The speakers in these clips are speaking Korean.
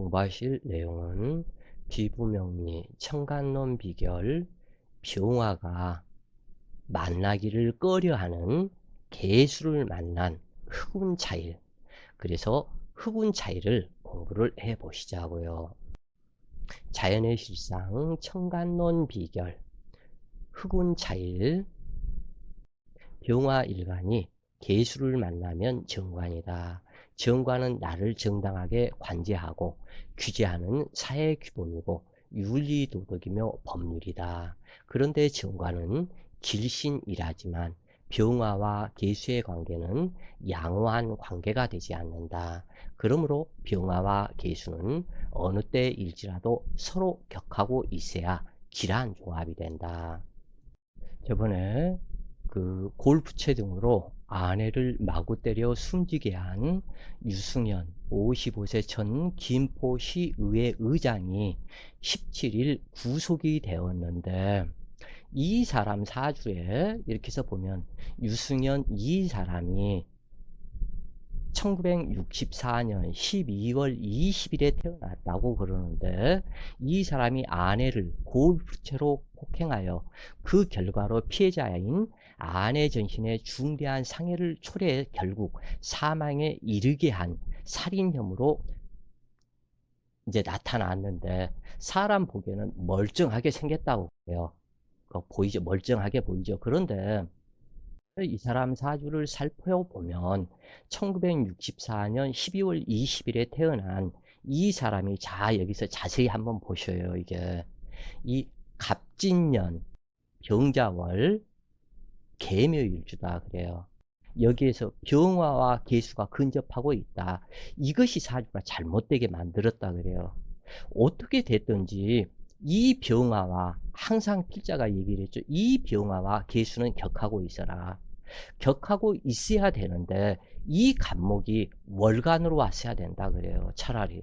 공부하실 내용은 비부명리, 청간론 비결, 병화가 만나기를 꺼려하는 개수를 만난 흑운 차일. 그래서 흑운 차일을 공부를 해 보시자고요. 자연의 실상, 청간론 비결, 흑운 차일, 병화 일간이 개수를 만나면 정관이다. 정관은 나를 정당하게 관제하고 규제하는 사회 규범이고 윤리도덕이며 법률이다. 그런데 정관은 길신이라지만 병화와 개수의 관계는 양호한 관계가 되지 않는다. 그러므로 병화와 개수는 어느 때일지라도 서로 격하고 있어야 길한 조합이 된다. 저번에 그 골프채 등으로 아내를 마구 때려 숨지게 한 유승현 55세 전 김포시의회 의장이 17일 구속이 되었는데, 이 사람 사주에 이렇게 해서 보면 유승현 이 사람이 1964년 12월 20일에 태어났다고 그러는데, 이 사람이 아내를 골프채로 폭행하여 그 결과로 피해자인 아내 전신에 중대한 상해를 초래해 결국 사망에 이르게 한 살인 혐의로 이제 나타났는데, 사람 보기에는 멀쩡하게 생겼다고 해요. 보이죠? 멀쩡하게 보이죠? 그런데 이 사람 사주를 살펴보면 1964년 12월 20일에 태어난 이 사람이, 자 여기서 자세히 한번 보셔요. 이게 이 갑진년 병자월 계묘일주다 그래요. 여기에서 병화와 계수가 근접하고 있다. 이것이 사주가 잘못되게 만들었다 그래요. 어떻게 됐든지 이 병화와, 항상 필자가 얘기를 했죠. 이 병화와 계수는 격하고 있어라. 격하고 있어야 되는데 이 간목이 월간으로 왔어야 된다 그래요. 차라리.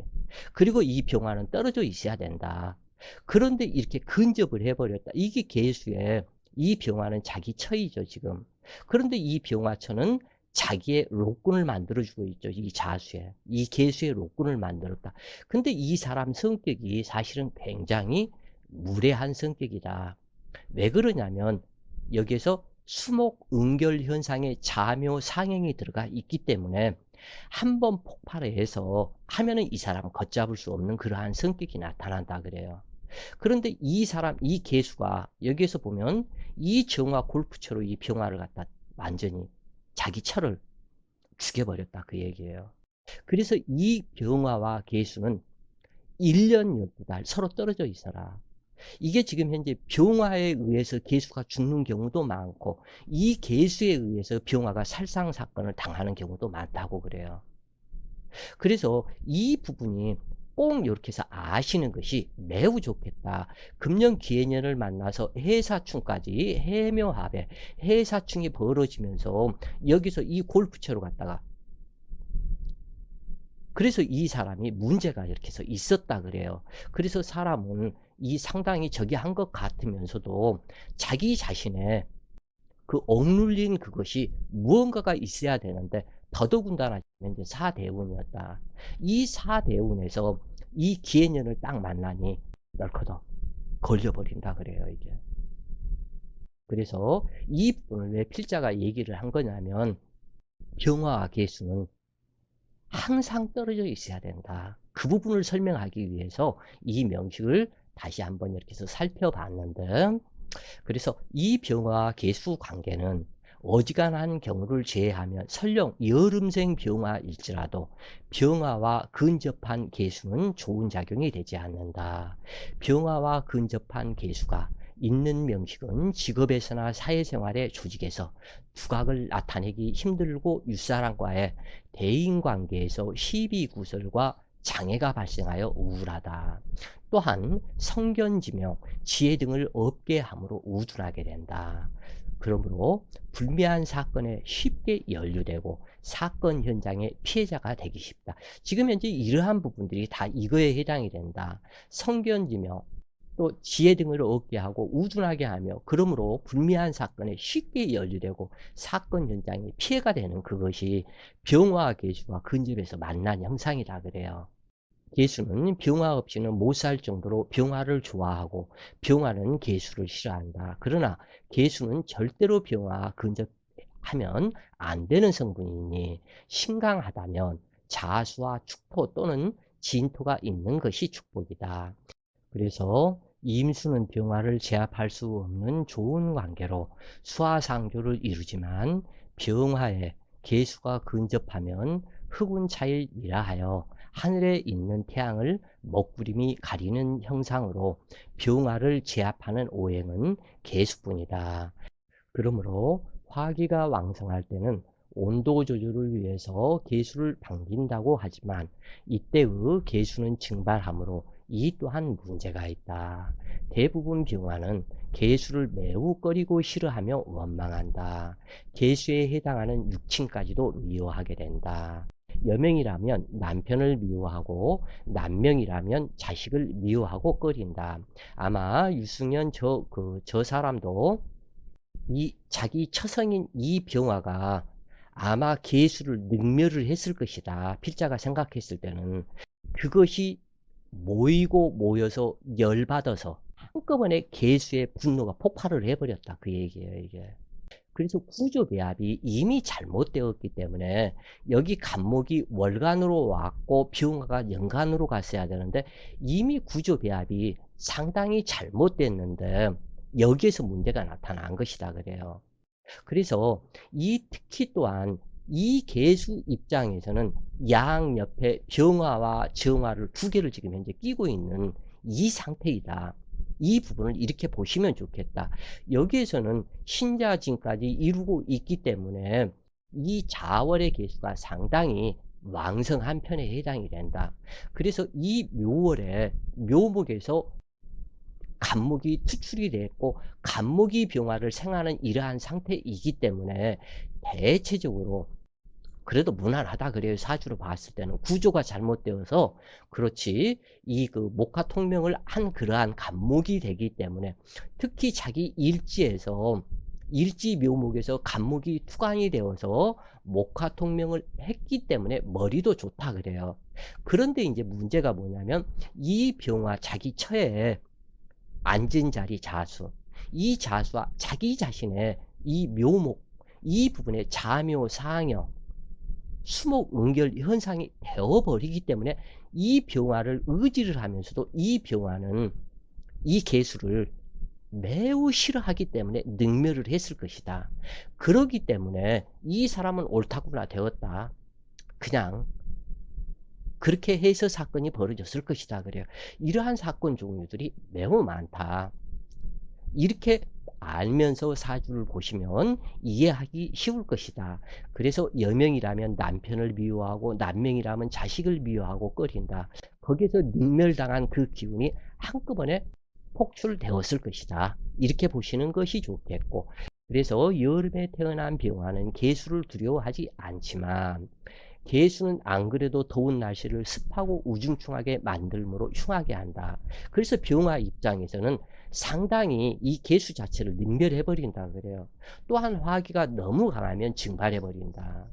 그리고 이 병화는 떨어져 있어야 된다. 그런데 이렇게 근접을 해버렸다. 이게 계수에, 이 병화는 자기 처이죠 지금. 그런데 이 병화처는 자기의 로군을 만들어주고 있죠. 이 자수에, 이 계수의 로군을 만들었다. 근데 이 사람 성격이 사실은 굉장히 무례한 성격이다. 왜 그러냐면 여기에서 수목 응결 현상의 자묘 상행이 들어가 있기 때문에 한번 폭발을 해서 하면은 이 사람은 걷잡을 수 없는 그러한 성격이 나타난다 그래요. 그런데 이 사람, 이 개수가 여기에서 보면 이 정화 골프채로 이 병화를 갖다 완전히 자기 철을 죽여버렸다 그 얘기예요. 그래서 이 병화와 개수는 1년 12달 서로 떨어져 있어라. 이게 지금 현재 병화에 의해서 개수가 죽는 경우도 많고, 이 개수에 의해서 병화가 살상 사건을 당하는 경우도 많다고 그래요. 그래서 이 부분이 꼭 이렇게 해서 아시는 것이 매우 좋겠다. 금년 기해년을 만나서 해사충까지 해묘합에 해사충이 벌어지면서 여기서 이 골프채로 갔다가, 그래서 이 사람이 문제가 이렇게 해서 있었다 그래요. 그래서 사람은 이 상당히 저기 한 것 같으면서도 자기 자신의 그 억눌린 그것이 무언가가 있어야 되는데, 더더군다나 이제 사대운이었다. 이 사대운에서 이 기해년을 딱 만나니 널커덕 걸려버린다 그래요 이게. 그래서 이 부분을 왜 필자가 얘기를 한 거냐면, 병화와 계수는 항상 떨어져 있어야 된다. 그 부분을 설명하기 위해서 이 명식을 다시 한번 이렇게 해서 살펴봤는데, 그래서 이 병화 계수 관계는 어지간한 경우를 제외하면 설령 여름생 병화일지라도 병화와 근접한 계수는 좋은 작용이 되지 않는다. 병화와 근접한 계수가 있는 명식은 직업에서나 사회생활의 조직에서 두각을 나타내기 힘들고 윗사람과의 대인관계에서 시비구설과 장애가 발생하여 우울하다. 또한 성견지명, 지혜 등을 없게 함으로 우둔하게 된다. 그러므로 불미한 사건에 쉽게 연루되고 사건 현장의 피해자가 되기 쉽다. 지금 현재 이러한 부분들이 다 이거에 해당이 된다. 성견지명, 또 지혜 등을 얻게 하고 우둔하게 하며, 그러므로 불미한 사건에 쉽게 연루되고 사건 현장에 피해가 되는 그것이 병화와 계수와 근접해서 만난 형상이다 그래요. 개수는 병화 없이는 못 살 정도로 병화를 좋아하고 병화는 개수를 싫어한다. 그러나 개수는 절대로 병화 근접하면 안 되는 성분이니 신강하다면 자수와 축토 또는 진토가 있는 것이 축복이다. 그래서 임수는 병화를 제압할 수 없는 좋은 관계로 수화상조를 이루지만 병화에 개수가 근접하면 흑운 차일이라 하여 하늘에 있는 태양을 먹구름이 가리는 형상으로 병화를 제압하는 오행은 개수뿐이다. 그러므로 화기가 왕성할 때는 온도 조절을 위해서 개수를 당긴다고 하지만 이때의 개수는 증발하므로 이 또한 문제가 있다. 대부분 병화는 개수를 매우 꺼리고 싫어하며 원망한다. 개수에 해당하는 육친까지도 미워하게 된다. 여명이라면 남편을 미워하고 남명이라면 자식을 미워하고 꺼린다. 아마 유승연 저 사람도 이 자기 처성인 이 병화가 아마 개수를 능멸을 했을 것이다. 필자가 생각했을 때는 그것이 모이고 모여서 열받아서 한꺼번에 개수의 분노가 폭발을 해버렸다. 그 얘기예요, 이게. 그래서 구조배합이 이미 잘못되었기 때문에 여기 간목이 월간으로 왔고 병화가 연간으로 갔어야 되는데 이미 구조배합이 상당히 잘못됐는데 여기에서 문제가 나타난 것이다 그래요. 그래서 이 특히 또한 이 개수 입장에서는 양 옆에 병화와 정화를 두 개를 지금 현재 끼고 있는 이 상태이다. 이 부분을 이렇게 보시면 좋겠다. 여기에서는 신자진까지 이루고 있기 때문에 이 자월의 개수가 상당히 왕성한 편에 해당이 된다. 그래서 이 묘월에 묘목에서 간목이 투출이 됐고 간목이 병화를 생하는 이러한 상태이기 때문에 대체적으로 그래도 무난하다 그래요. 사주로 봤을 때는 구조가 잘못되어서 그렇지 이 그 목화 통명을 한 그러한 간목이 되기 때문에 특히 자기 일지에서 일지 묘목에서 간목이 투관이 되어서 목화 통명을 했기 때문에 머리도 좋다 그래요. 그런데 이제 문제가 뭐냐면 이 병화 자기 처에 앉은 자리 자수. 이 자수와 자기 자신의 이 묘목, 이 부분에 자묘, 상여, 수목, 응결 현상이 되어버리기 때문에 이 병화를 의지를 하면서도 이 병화는 이 개수를 매우 싫어하기 때문에 능멸을 했을 것이다. 그러기 때문에 이 사람은 옳다구나 되었다. 그냥 그렇게 해서 사건이 벌어졌을 것이다. 그래요. 이러한 사건 종류들이 매우 많다. 이렇게 알면서 사주를 보시면 이해하기 쉬울 것이다. 그래서 여명이라면 남편을 미워하고 남명이라면 자식을 미워하고 꺼린다. 거기에서 능멸당한 그 기운이 한꺼번에 폭출되었을 것이다. 이렇게 보시는 것이 좋겠고 그래서 여름에 태어난 병화는 개수를 두려워하지 않지만 개수는 안 그래도 더운 날씨를 습하고 우중충하게 만들므로 흉하게 한다. 그래서 병화 입장에서는 상당히 이 개수 자체를 능멸해 버린다 그래요. 또한 화기가 너무 강하면 증발해 버린다.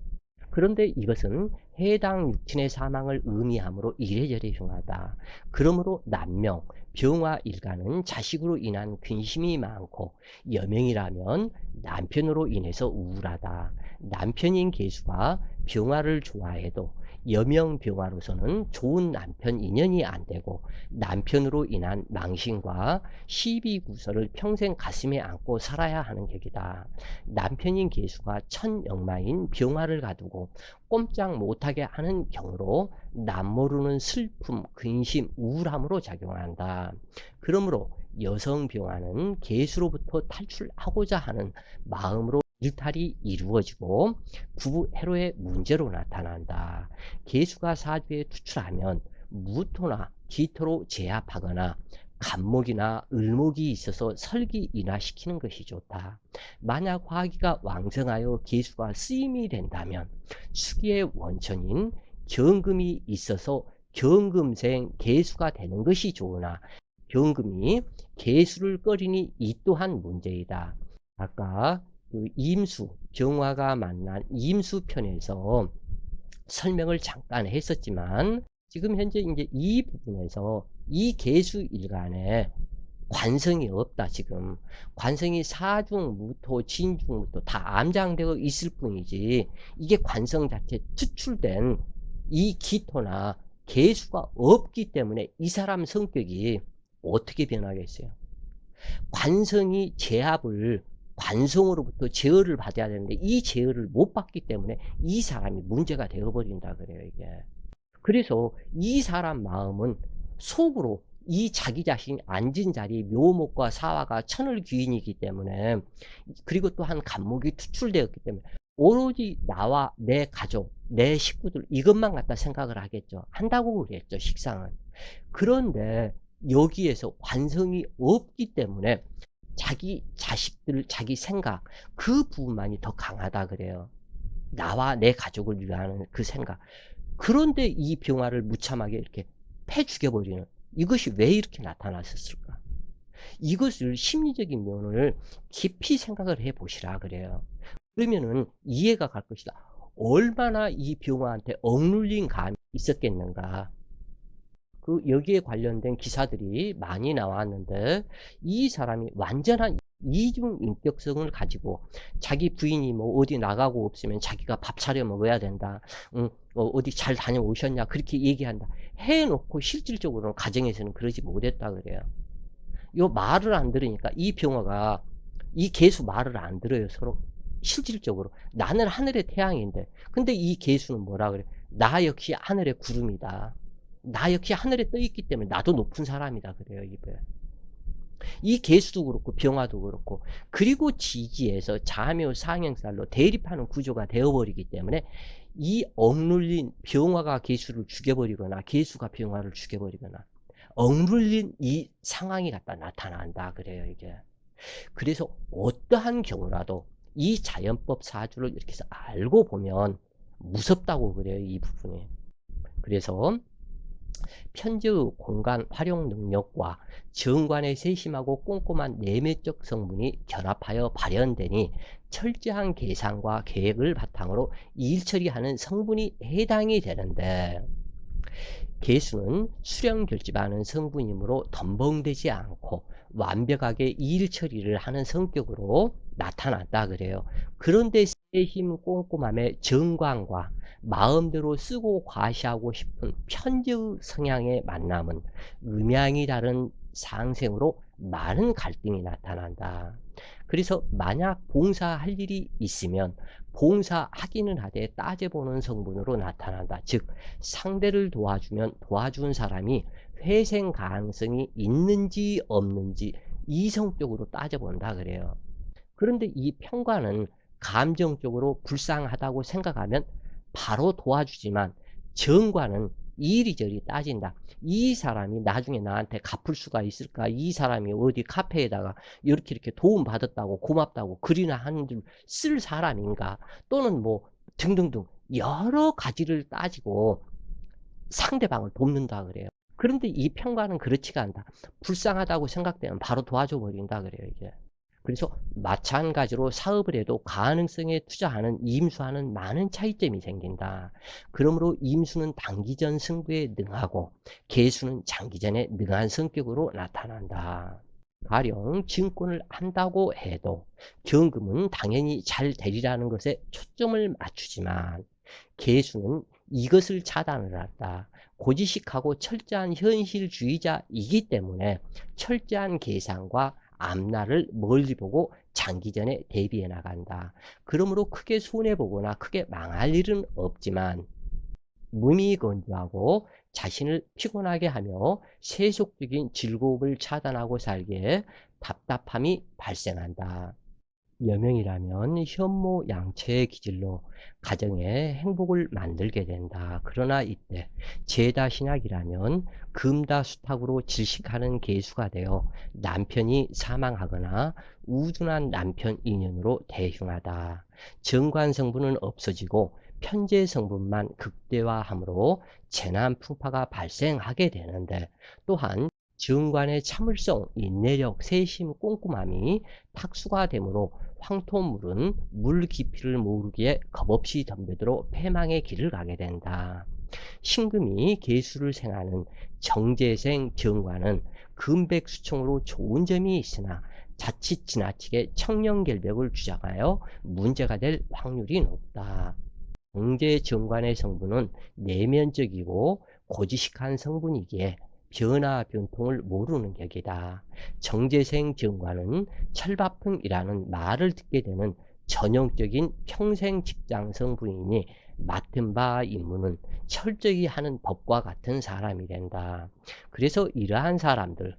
그런데 이것은 해당 육친의 사망을 의미하므로 이래저래 흉하다. 그러므로 남명, 병화 일가는 자식으로 인한 근심이 많고 여명이라면 남편으로 인해서 우울하다. 남편인 개수가 병화를 좋아해도 여명 병화로서는 좋은 남편 인연이 안 되고 남편으로 인한 망신과 시비구설을 평생 가슴에 안고 살아야 하는 격이다. 남편인 개수가 천역마인 병화를 가두고 꼼짝 못하게 하는 경우로 남모르는 슬픔, 근심, 우울함으로 작용한다. 그러므로 여성 병화는 개수로부터 탈출하고자 하는 마음으로 일탈이 이루어지고 부부 해로의 문제로 나타난다. 개수가 사주에 투출하면 무토나 기토로 제압하거나 간목이나 을목이 있어서 설기인화시키는 것이 좋다. 만약 화기가 왕성하여 개수가 쓰임이 된다면 수기의 원천인 경금이 있어서 경금생 개수가 되는 것이 좋으나 경금이 개수를 꺼리니 이 또한 문제이다. 아까 그 임수, 병화가 만난 임수 편에서 설명을 잠깐 했었지만 지금 현재 이제 이 부분에서 이 계수 일간에 관성이 없다 지금. 관성이 사중, 무토, 진중, 무토 다 암장되어 있을 뿐이지 이게 관성 자체 추출된 이 기토나 계수가 없기 때문에 이 사람 성격이 어떻게 변하겠어요? 관성이 제압을 관성으로부터 제어를 받아야 되는데 이 제어를 못 받기 때문에 이 사람이 문제가 되어버린다 그래요 이게. 그래서 이 사람 마음은 속으로 이 자기 자신이 앉은 자리 묘목과 사화가 천을귀인이기 때문에 그리고 또한 간목이 투출되었기 때문에 오로지 나와 내 가족, 내 식구들 이것만 갖다 생각을 하겠죠. 한다고 그랬죠. 식상은. 그런데 여기에서 관성이 없기 때문에 자기 자식들, 자기 생각 그 부분만이 더 강하다 그래요. 나와 내 가족을 위하는 그 생각. 그런데 이 병화를 무참하게 이렇게 패 죽여버리는 이것이 왜 이렇게 나타났었을까? 이것을 심리적인 면을 깊이 생각을 해 보시라 그래요. 그러면은 이해가 갈 것이다. 얼마나 이 병화한테 억눌린 감이 있었겠는가. 그 여기에 관련된 기사들이 많이 나왔는데 이 사람이 완전한 이중 인격성을 가지고 자기 부인이 뭐 어디 나가고 없으면 자기가 밥 차려 먹어야 된다. 어디 잘 다녀오셨냐 그렇게 얘기한다. 해놓고 실질적으로는 가정에서는 그러지 못했다 그래요. 요 말을 안 들으니까 이 병화가 이 개수 말을 안 들어요 서로. 실질적으로 나는 하늘의 태양인데 근데 이 개수는 뭐라 그래? 나 역시 하늘의 구름이다. 나 역시 하늘에 떠 있기 때문에 나도 높은 사람이다 그래요 이게. 이 개수도 그렇고 병화도 그렇고 그리고 지지에서 자묘 상행살로 대립하는 구조가 되어버리기 때문에 이 억눌린 병화가 개수를 죽여버리거나 개수가 병화를 죽여버리거나 억눌린 이 상황이 갖다 나타난다 그래요 이게. 그래서 어떠한 경우라도 이 자연법 사주를 이렇게 해서 알고 보면 무섭다고 그래요 이 부분이. 그래서 편재의 공간 활용 능력과 정관의 세심하고 꼼꼼한 내면적 성분이 결합하여 발현되니 철저한 계산과 계획을 바탕으로 일처리하는 성분이 해당이 되는데 개수는 수령 결집하는 성분이므로 덤벙대지 않고 완벽하게 일 처리를 하는 성격으로 나타났다 그래요. 그런데 세심 꼼꼼함의 정관과 마음대로 쓰고 과시하고 싶은 편재의 성향의 만남은 음양이 다른 상생으로 많은 갈등이 나타난다. 그래서 만약 봉사할 일이 있으면 봉사하기는 하되 따져보는 성분으로 나타난다. 즉 상대를 도와주면 도와준 사람이 회생 가능성이 있는지 없는지 이성적으로 따져본다 그래요. 그런데 이 편관은 감정적으로 불쌍하다고 생각하면 바로 도와주지만 정관은 이리저리 따진다. 이 사람이 나중에 나한테 갚을 수가 있을까? 이 사람이 어디 카페에다가 이렇게 도움받았다고 고맙다고 글이나 하는 줄 쓸 사람인가? 또는 뭐 등등등 여러 가지를 따지고 상대방을 돕는다 그래요. 그런데 이 편관은 그렇지가 않다. 불쌍하다고 생각되면 바로 도와줘 버린다 그래요 이게. 그래서 마찬가지로 사업을 해도 가능성에 투자하는 임수와는 많은 차이점이 생긴다. 그러므로 임수는 단기전 승부에 능하고 개수는 장기전에 능한 성격으로 나타난다. 가령 증권을 한다고 해도 경금은 당연히 잘 되리라는 것에 초점을 맞추지만 개수는 이것을 차단을 한다. 고지식하고 철저한 현실주의자이기 때문에 철저한 계산과 앞날을 멀리 보고 장기전에 대비해 나간다. 그러므로 크게 손해보거나 크게 망할 일은 없지만 무미건조하고 자신을 피곤하게 하며 세속적인 즐거움을 차단하고 살기에 답답함이 발생한다. 여명이라면 현모양처의 기질로 가정에 행복을 만들게 된다. 그러나 이때 제다신약이라면 금다수탁으로 질식하는 계수가 되어 남편이 사망하거나 우둔한 남편 인연으로 대흉하다. 정관 성분은 없어지고 편재 성분만 극대화하므로 재난 풍파가 발생하게 되는데 또한 정관의 참을성, 인내력, 세심, 꼼꼼함이 탁수가 되므로 황토물은 물 깊이를 모르기에 겁없이 덤벼들어 패망의 길을 가게 된다. 신금이 계수를 생하는 정제생 정관은 금백수청으로 좋은 점이 있으나 자칫 지나치게 청렴결백을 주장하여 문제가 될 확률이 높다. 정제정관의 성분은 내면적이고 고지식한 성분이기에 변화 변통을 모르는 격이다. 정제생 정관은 철밥통이라는 말을 듣게 되는 전형적인 평생 직장 성분이니 맡은 바 임무는 철저히 하는 법과 같은 사람이 된다. 그래서 이러한 사람들,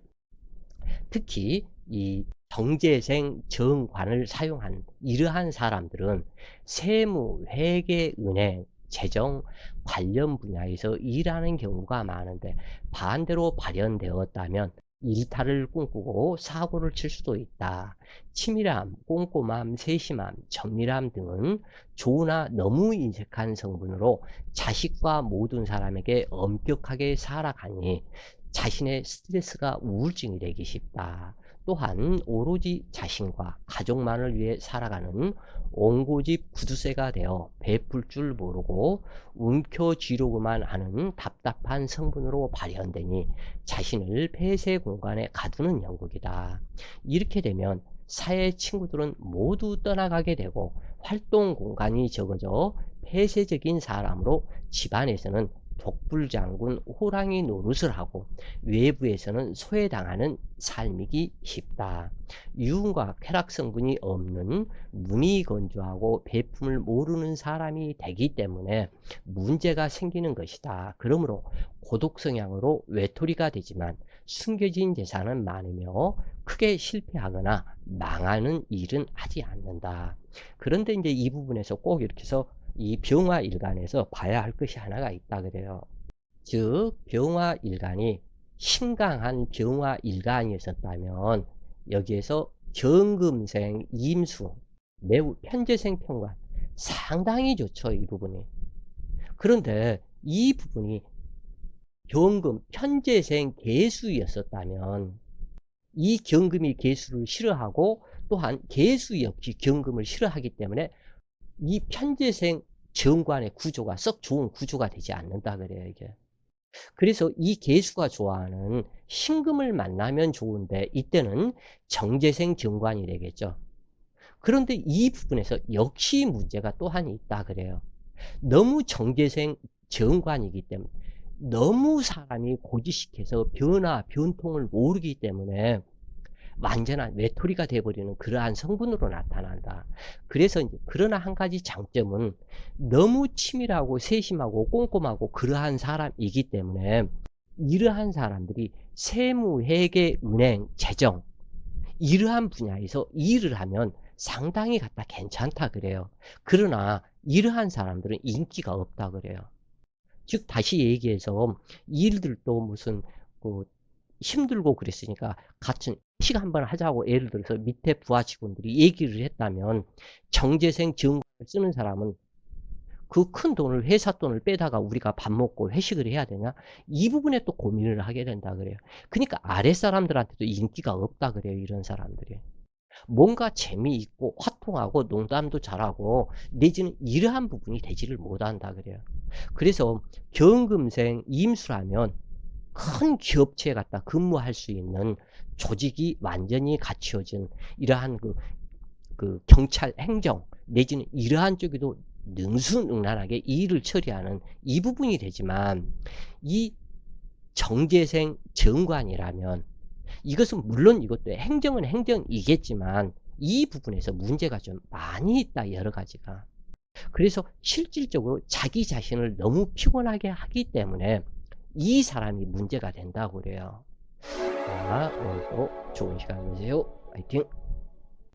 특히 이 정제생 정관을 사용한 이러한 사람들은 세무, 회계, 은행, 재정 관련 분야에서 일하는 경우가 많은데, 반대로 발현되었다면 일탈을 꿈꾸고 사고를 칠 수도 있다. 치밀함, 꼼꼼함, 세심함, 정밀함 등은 좋으나 너무 인색한 성분으로 자식과 모든 사람에게 엄격하게 살아가니 자신의 스트레스가 우울증이 되기 쉽다. 또한 오로지 자신과 가족만을 위해 살아가는 옹고집 구두쇠가 되어 베풀 줄 모르고 움켜쥐려고만 하는 답답한 성분으로 발현되니 자신을 폐쇄 공간에 가두는 형국이다. 이렇게 되면 사회 친구들은 모두 떠나가게 되고 활동 공간이 적어져 폐쇄적인 사람으로 집안에서는 독불장군 호랑이 노릇을 하고 외부에서는 소외당하는 삶이기 쉽다. 유흥과 쾌락 성분이 없는 문이 건조하고 배품을 모르는 사람이 되기 때문에 문제가 생기는 것이다. 그러므로 고독 성향으로 외톨이가 되지만 숨겨진 재산은 많으며 크게 실패하거나 망하는 일은 하지 않는다. 그런데 이제 이 부분에서 꼭 이렇게 해서 이 병화일간에서 봐야 할 것이 하나가 있다 그래요. 즉 병화일간이 신강한 병화일간이었다면 여기에서 경금생, 임수, 매우 편재생 평관 상당히 좋죠, 이 부분이. 그런데 이 부분이 경금, 편재생, 계수였었다면 이 경금이 계수를 싫어하고 또한 계수 역시 경금을 싫어하기 때문에 이 편재생 정관의 구조가 썩 좋은 구조가 되지 않는다 그래요, 이게. 그래서 이 계수가 좋아하는 신금을 만나면 좋은데 이때는 정제생 정관이 되겠죠. 그런데 이 부분에서 역시 문제가 또한 있다 그래요. 너무 정제생 정관이기 때문에 너무 사람이 고지식해서 변화, 변통을 모르기 때문에 완전한 외톨이가 되어버리는 그러한 성분으로 나타난다. 그래서 이제 그러나 한 가지 장점은 너무 치밀하고 세심하고 꼼꼼하고 그러한 사람이기 때문에 이러한 사람들이 세무, 회계, 은행, 재정 이러한 분야에서 일을 하면 상당히 갖다 괜찮다 그래요. 그러나 이러한 사람들은 인기가 없다 그래요. 즉 다시 얘기해서 일들도 무슨 그 힘들고 그랬으니까 같은 회식 한번 하자고 예를 들어서 밑에 부하 직원들이 얘기를 했다면 정제생 지원금을 쓰는 사람은 그 큰 돈을 회사 돈을 빼다가 우리가 밥 먹고 회식을 해야 되냐? 이 부분에 또 고민을 하게 된다 그래요. 그러니까 아랫사람들한테도 인기가 없다 그래요. 이런 사람들이. 뭔가 재미있고 화통하고 농담도 잘하고 내지는 이러한 부분이 되지를 못한다 그래요. 그래서 경금생 임수라면 큰 기업체에 갖다 근무할 수 있는 조직이 완전히 갖추어진 이러한 그 경찰 행정 내지는 이러한 쪽에도 능수능란하게 일을 처리하는 이 부분이 되지만 이 정제생 정관이라면 이것은 물론 이것도 행정은 행정이겠지만 이 부분에서 문제가 좀 많이 있다 여러 가지가. 그래서 실질적으로 자기 자신을 너무 피곤하게 하기 때문에 이 사람이 문제가 된다고 그래요. 자, 오늘도 좋은 시간 되세요. 화이팅!